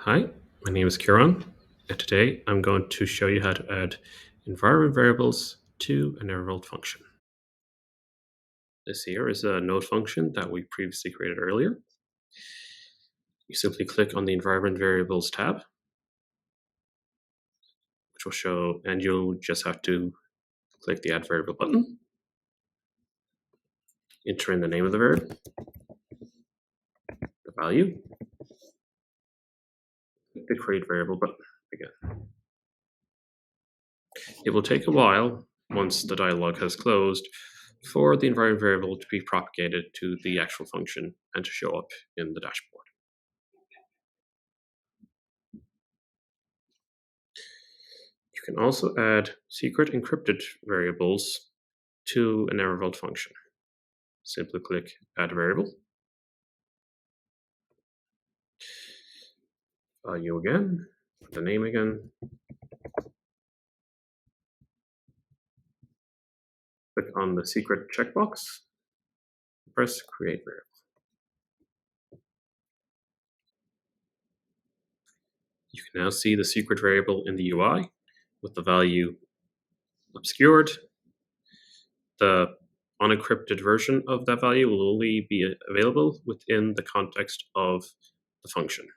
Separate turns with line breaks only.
Hi, my name is Ciarán, and today I'm going to show you how to add environment variables to an Evervault function. This here is a node function that we previously created earlier. You simply click on the environment variables tab, which will show, and you'll just have to click the add variable button, enter in the name of the variable, the value, the create variable button again. It will take a while, once the dialog has closed, for the environment variable to be propagated to the actual function and to show up in the dashboard. You can also add secret encrypted variables to an Evervault function. Simply click Add Variable, value again, the name again, click on the secret checkbox, press Create Variable. You can now see the secret variable in the UI with the value obscured. The unencrypted version of that value will only be available within the context of the function.